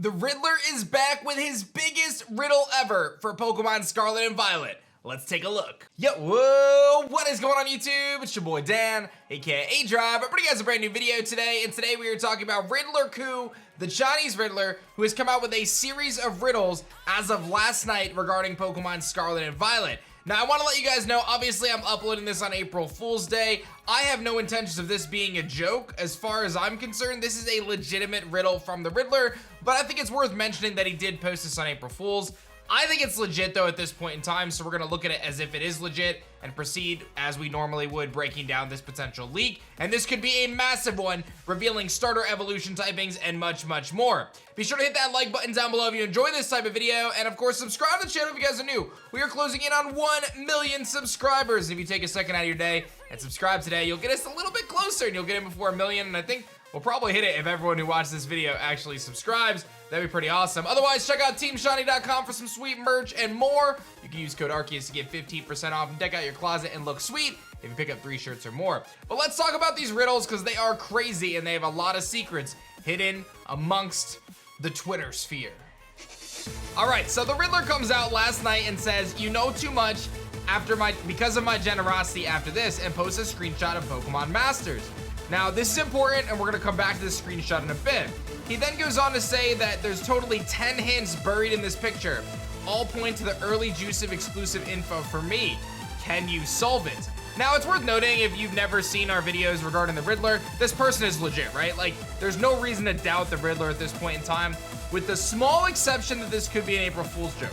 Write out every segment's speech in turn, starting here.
The Riddler is back with his biggest riddle ever for Pokemon Scarlet and Violet. Let's take a look. Yo, whoa, what is going on YouTube? It's your boy Dan, aka Drive. I'm bringing you guys a brand new video today, and today we are talking about Riddler Coup, the Chinese Riddler, who has come out with a series of riddles as of last night regarding Pokemon Scarlet and Violet. Now, I want to let you guys know, obviously I'm uploading this on April Fool's Day. I have no intentions of this being a joke. As far as I'm concerned, this is a legitimate riddle from the Riddler, but I think it's worth mentioning that he did post this on April Fool's. I think it's legit though at this point in time, so we're gonna look at it as if it is legit and proceed as we normally would, breaking down this potential leak. And this could be a massive one, revealing starter evolution typings and much, much more. Be sure to hit that like button down below if you enjoy this type of video, and of course subscribe to the channel if you guys are new. We are closing in on 1 million subscribers. If you take a second out of your day and subscribe today, you'll get us a little bit closer and you'll get in before 1 million, and I think we'll probably hit it if everyone who watched this video actually subscribes. That'd be pretty awesome. Otherwise, check out teamshiny.com for some sweet merch and more. You can use code Arceus to get 15% off and deck out your closet and look sweet if you pick up 3 shirts or more. But let's talk about these riddles because they are crazy and they have a lot of secrets hidden amongst the Twitter sphere. All right, so the Riddler comes out last night and says, "You know too much because of my generosity after this," and posts a screenshot of Pokemon Masters. Now, this is important, and we're gonna come back to this screenshot in a bit. He then goes on to say that there's totally 10 hints buried in this picture, all point to the early juice of exclusive info for me. Can you solve it? Now, it's worth noting, if you've never seen our videos regarding the Riddler, this person is legit, right? Like, there's no reason to doubt the Riddler at this point in time, with the small exception that this could be an April Fool's joke.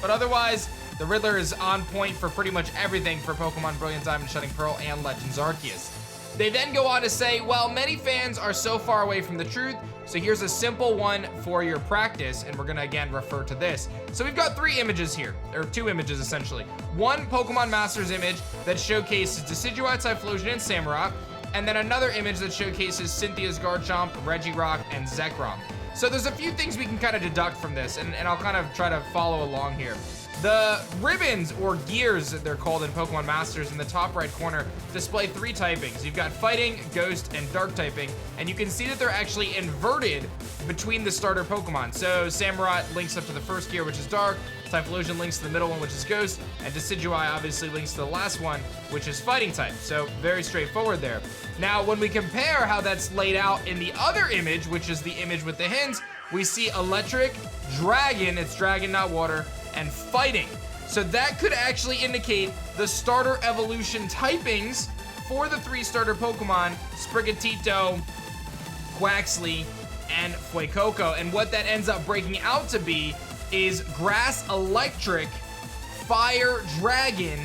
But otherwise, the Riddler is on point for pretty much everything for Pokemon Brilliant Diamond, Shining Pearl, and Legends Arceus. They then go on to say, "Well, many fans are so far away from the truth, so here's a simple one for your practice," and we're gonna again refer to this. So we've got 3 images here, or 2 images essentially. One Pokemon Masters image that showcases Decidueye, Typhlosion, and Samurott, and then another image that showcases Cynthia's Garchomp, Regirock, and Zekrom. So there's a few things we can kind of deduct from this, and I'll kind of try to follow along here. The ribbons, or gears that they're called in Pokemon Masters, in the top right corner display 3 typings. You've got Fighting, Ghost, and Dark typing, and you can see that they're actually inverted between the starter Pokemon. So Samurott links up to the first gear, which is Dark, Typhlosion links to the middle one, which is Ghost, and Decidueye obviously links to the last one, which is Fighting type. So very straightforward there. Now, when we compare how that's laid out in the other image, which is the image with the hints, we see Electric, Dragon, it's Dragon not Water, and Fighting. So that could actually indicate the starter evolution typings for the 3 starter Pokemon, Sprigatito, Quaxly, and Fuecoco. And what that ends up breaking out to be is Grass Electric, Fire Dragon,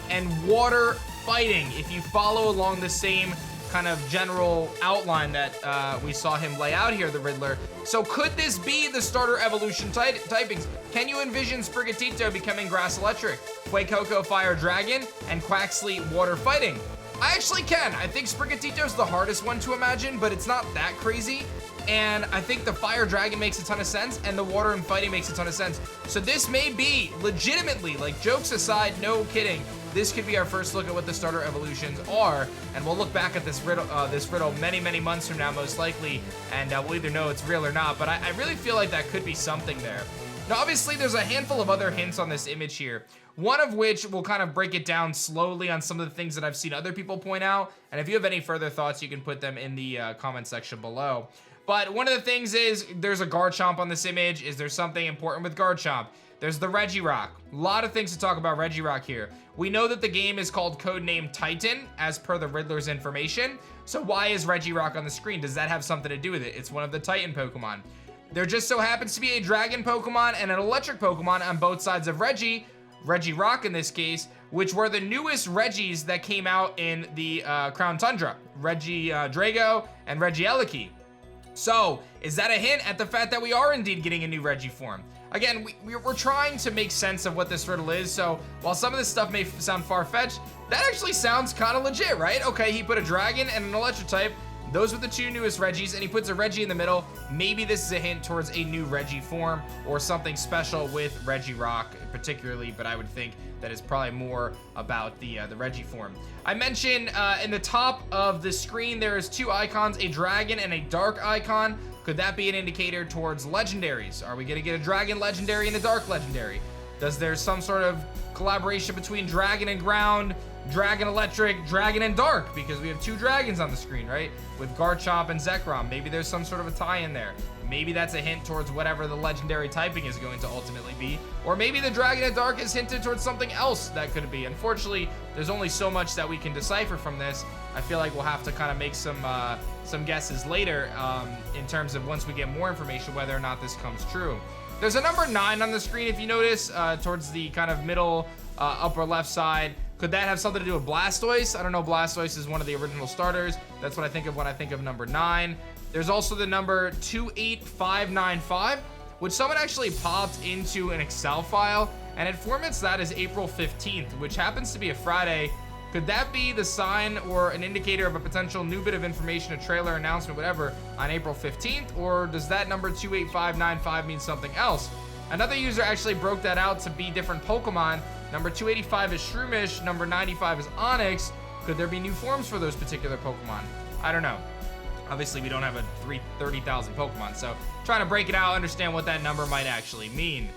and Water Fighting, if you follow along the same kind of general outline that we saw him lay out here, the Riddler. So could this be the starter evolution typings? Can you envision Sprigatito becoming Grass Electric, Fuecoco Fire Dragon, and Quaxly Water Fighting? I actually can. I think Sprigatito's the hardest one to imagine, but it's not that crazy. And I think the Fire Dragon makes a ton of sense, and the Water and Fighting makes a ton of sense. So this may be legitimately, like jokes aside, no kidding, this could be our first look at what the starter evolutions are, and we'll look back at this riddle many, many months from now, most likely, and we'll either know it's real or not, but I really feel like that could be something there. Now, obviously, there's a handful of other hints on this image here, one of which will kind of break it down slowly on some of the things that I've seen other people point out, and if you have any further thoughts, you can put them in the comment section below. But one of the things is, there's a Garchomp on this image. Is there something important with Garchomp? There's the Regirock. A lot of things to talk about Regirock here. We know that the game is called Codename Titan, as per the Riddler's information. So why is Regirock on the screen? Does that have something to do with it? It's one of the Titan Pokemon. There just so happens to be a Dragon Pokemon and an Electric Pokemon on both sides of Regirock in this case, which were the newest Regis that came out in the Crown Tundra. Drago and Regieleki. So, is that a hint at the fact that we are indeed getting a new Regi form? Again, we're trying to make sense of what this riddle is, so while some of this stuff may sound far-fetched, that actually sounds kind of legit, right? Okay, he put a Dragon and an Electric type. Those were the 2 newest Regis, and he puts a Regi in the middle. Maybe this is a hint towards a new Regi form or something special with Regirock particularly, but I would think that it's probably more about the Regi form. I mentioned in the top of the screen there is 2 icons, a dragon and a dark icon. Could that be an indicator towards legendaries? Are we gonna get a dragon legendary and a dark legendary? Does there some sort of collaboration between dragon and ground, dragon electric, dragon and dark? Because we have 2 dragons on the screen, right? With Garchomp and Zekrom. Maybe there's some sort of a tie in there. Maybe that's a hint towards whatever the legendary typing is going to ultimately be. Or maybe the dragon and dark is hinted towards something else that could be. Unfortunately, there's only so much that we can decipher from this. I feel like we'll have to kind of make some guesses later in terms of once we get more information whether or not this comes true. There's a number 9 on the screen if you notice, towards the kind of middle upper left side. Could that have something to do with Blastoise? I don't know, Blastoise is one of the original starters. That's what I think of when I think of number 9. There's also the number 28595, which someone actually popped into an Excel file, and it formats that as April 15th, which happens to be a Friday. Could that be the sign or an indicator of a potential new bit of information, a trailer, announcement, whatever, on April 15th? Or does that number 28595 mean something else? Another user actually broke that out to be different Pokemon. Number 285 is Shroomish, number 95 is Onix. Could there be new forms for those particular Pokemon? I don't know. Obviously, we don't have a 30,000 Pokemon, so trying to break it out, understand what that number might actually mean.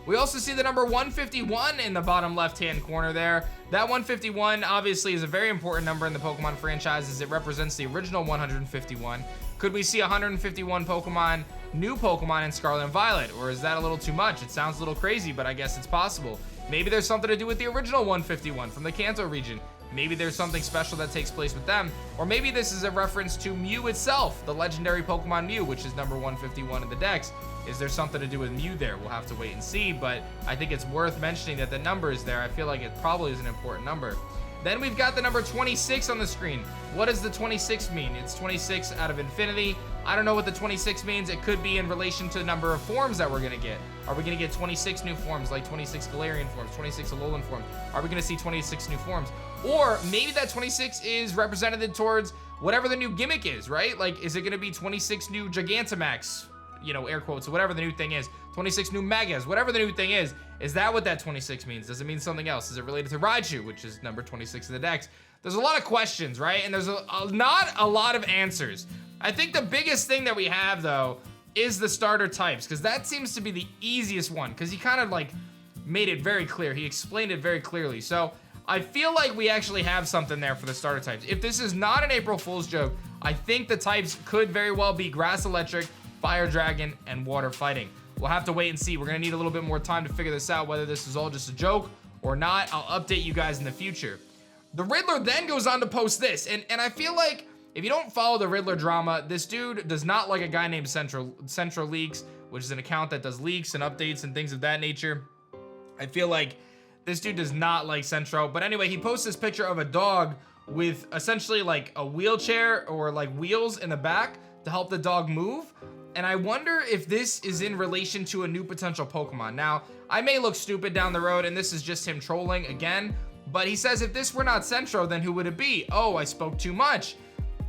We also see the number 151 in the bottom left-hand corner there. That 151 obviously is a very important number in the Pokemon franchise as it represents the original 151. Could we see 151 Pokemon, new Pokemon in Scarlet and Violet? Or is that a little too much? It sounds a little crazy, but I guess it's possible. Maybe there's something to do with the original 151 from the Kanto region. Maybe there's something special that takes place with them. Or maybe this is a reference to Mew itself, the legendary Pokemon Mew, which is number 151 in the dex. Is there something to do with Mew there? We'll have to wait and see, but I think it's worth mentioning that the number is there. I feel like it probably is an important number. Then we've got the number 26 on the screen. What does the 26 mean? It's 26 out of infinity. I don't know what the 26 means. It could be in relation to the number of forms that we're gonna get. Are we gonna get 26 new forms, like 26 Galarian forms, 26 Alolan forms? Are we gonna see 26 new forms? Or maybe that 26 is represented towards whatever the new gimmick is, right? Like, is it gonna be 26 new Gigantamax, you know, air quotes, or whatever the new thing is, 26 new Megas, whatever the new thing is that what that 26 means? Does it mean something else? Is it related to Raichu, which is number 26 in the dex? There's a lot of questions, right? And there's not a lot of answers. I think the biggest thing that we have, though, is the starter types, because that seems to be the easiest one, because he kind of, like, made it very clear. He explained it very clearly. So I feel like we actually have something there for the starter types. If this is not an April Fool's joke, I think the types could very well be Grass Electric, Fire Dragon, and Water Fighting. We'll have to wait and see. We're gonna need a little bit more time to figure this out, whether this is all just a joke or not. I'll update you guys in the future. The Riddler then goes on to post this, and I feel like if you don't follow the Riddler drama, this dude does not like a guy named Central Leaks, which is an account that does leaks and updates and things of that nature. I feel like this dude does not like Centro. But anyway, he posts this picture of a dog with essentially like a wheelchair or like wheels in the back to help the dog move. And I wonder if this is in relation to a new potential Pokemon. Now, I may look stupid down the road, and this is just him trolling again, but he says if this were not Centro, then who would it be? Oh, I spoke too much.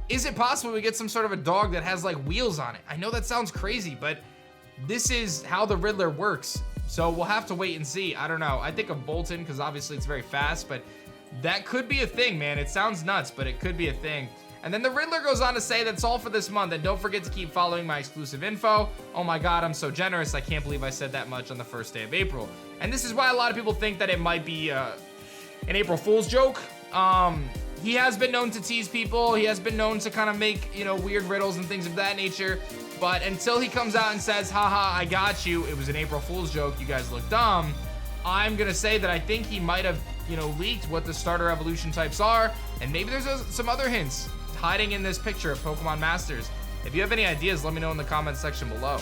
Is it possible we get some sort of a dog that has like wheels on it? I know that sounds crazy, but this is how the Riddler works. So we'll have to wait and see. I don't know. I think of Bolton because obviously it's very fast, but that could be a thing, man. It sounds nuts, but it could be a thing. And then the Riddler goes on to say that's all for this month, and don't forget to keep following my exclusive info. Oh my God, I'm so generous. I can't believe I said that much on the first day of April. And this is why a lot of people think that it might be an April Fool's joke. He has been known to tease people. He has been known to kind of make, you know, weird riddles and things of that nature. But until he comes out and says, haha, I got you, it was an April Fool's joke, you guys look dumb, I'm gonna say that I think he might have, you know, leaked what the starter evolution types are, and maybe there's some other hints hiding in this picture of Pokemon Masters. If you have any ideas, let me know in the comment section below.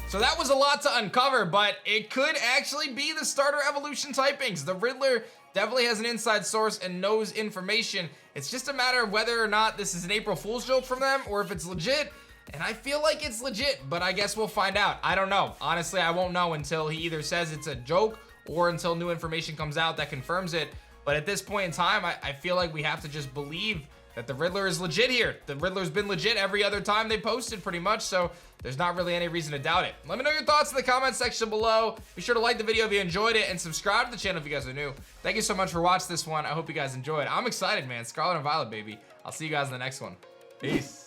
So that was a lot to uncover, but it could actually be the starter evolution typings. The Riddler definitely has an inside source and knows information. It's just a matter of whether or not this is an April Fool's joke from them or if it's legit. And I feel like it's legit, but I guess we'll find out. I don't know. Honestly, I won't know until he either says it's a joke or until new information comes out that confirms it. But at this point in time, I feel like we have to just believe that the Riddler is legit here. The Riddler's been legit every other time they posted pretty much, so there's not really any reason to doubt it. Let me know your thoughts in the comment section below. Be sure to like the video if you enjoyed it and subscribe to the channel if you guys are new. Thank you so much for watching this one. I hope you guys enjoyed. I'm excited, man. Scarlet and Violet, baby. I'll see you guys in the next one. Peace.